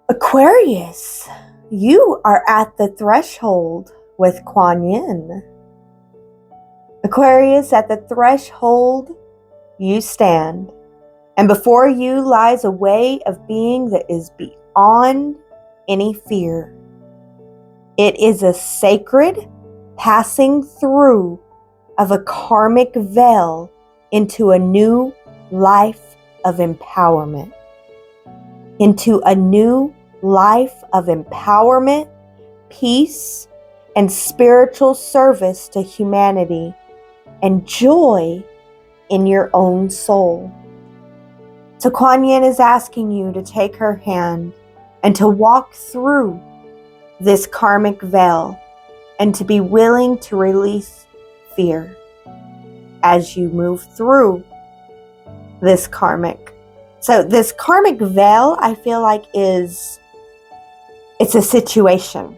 Aquarius, you are at the threshold with Kuan Yin. Aquarius, at the threshold you stand, and before you lies a way of being that is beyond any fear. It is a sacred passing through of a karmic veil into a new life of empowerment. Into a new life of empowerment, peace, and spiritual service to humanity, and joy in your own soul. So Kuan Yin is asking you to take her hand and to walk through this karmic veil and to be willing to release fear as you move through this karmic. So this karmic veil, I feel like it's a situation.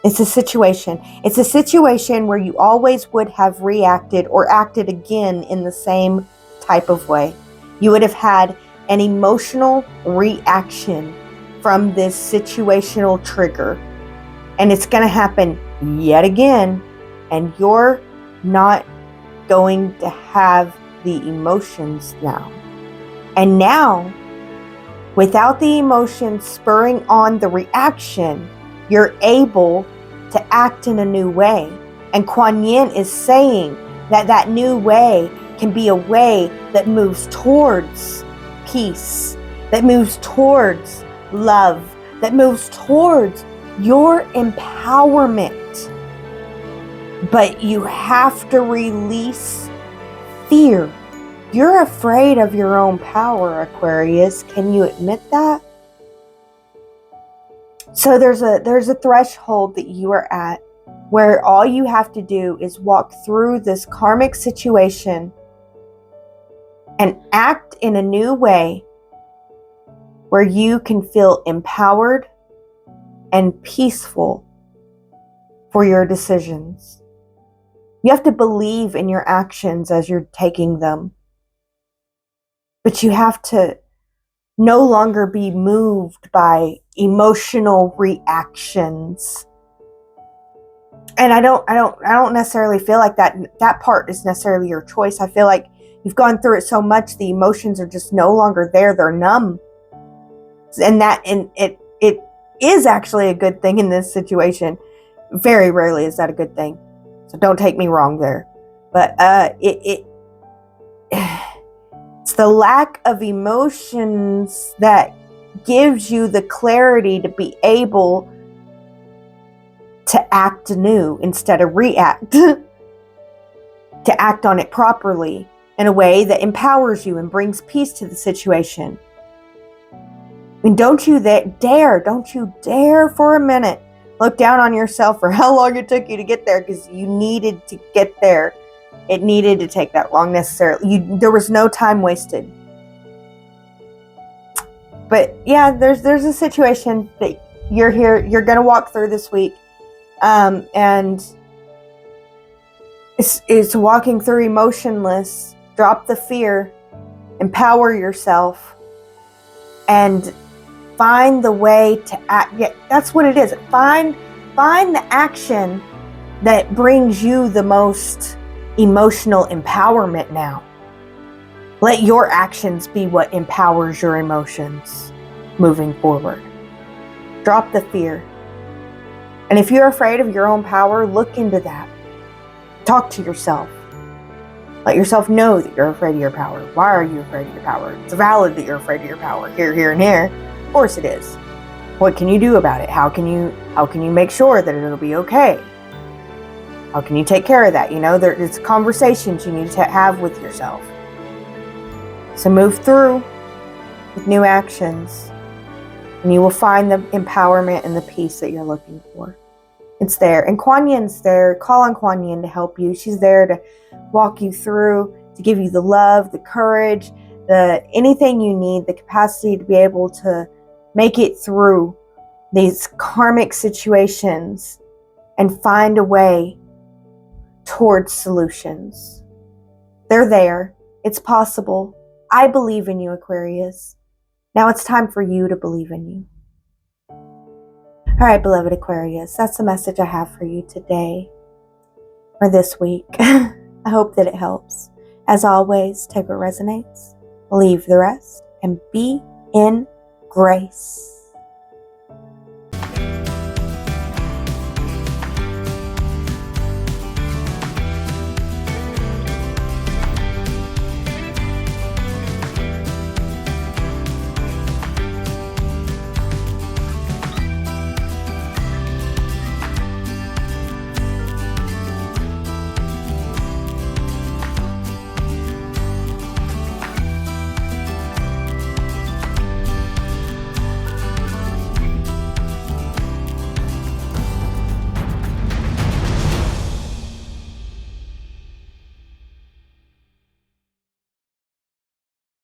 It's a situation. It's a situation where you always would have reacted or acted again in the same type of way. You would have had an emotional reaction from this situational trigger. And it's going to happen yet again. And you're not going to have the emotions now. And now, without the emotions spurring on the reaction, you're able to act in a new way. And Kuan Yin is saying that that new way can be a way that moves towards peace, that moves towards love, that moves towards your empowerment. But you have to release fear. You're afraid of your own power, Aquarius. Can you admit that? So there's a threshold that you are at where all you have to do is walk through this karmic situation and act in a new way where you can feel empowered and peaceful for your decisions. You have to believe in your actions as you're taking them. But you have to no longer be moved by emotional reactions. And I don't necessarily feel like that part is necessarily your choice. I feel like you've gone through it so much, the emotions are just no longer there. They're numb. And it is actually a good thing in this situation. Very rarely is that a good thing. So don't take me wrong there. But it's the lack of emotions that gives you the clarity to be able to act anew instead of react. To act on it properly in a way that empowers you and brings peace to the situation. And don't you dare for a minute look down on yourself for how long it took you to get there, because you needed to get there. It needed to take that long necessarily. There was no time wasted. But yeah, there's a situation that you're going to walk through this week. And it's walking through emotionless. Drop the fear. Empower yourself. And find the way to act. Yeah, that's what it is. Find the action that brings you the most emotional empowerment now. Let your actions be what empowers your emotions moving forward. Drop the fear. And if you're afraid of your own power, look into that. Talk to yourself. Let yourself know that you're afraid of your power. Why are you afraid of your power? It's valid that you're afraid of your power. Here, and here. Of course it is. What can you do about it? How can you make sure that it'll be okay? How can you take care of that? There's conversations you need to have with yourself. So move through with new actions, and you will find the empowerment and the peace that you're looking for. It's there. And Kuan Yin's there. Call on Kuan Yin to help you. She's there to walk you through, to give you the love, the courage, anything you need, the capacity to be able to make it through these karmic situations and find a way towards solutions. They're there. It's possible. I believe in you, Aquarius. Now it's time for you to believe in you. All right, beloved Aquarius, that's the message I have for you today or this week. I hope that it helps. As always, take what resonates, leave the rest, and be in grace.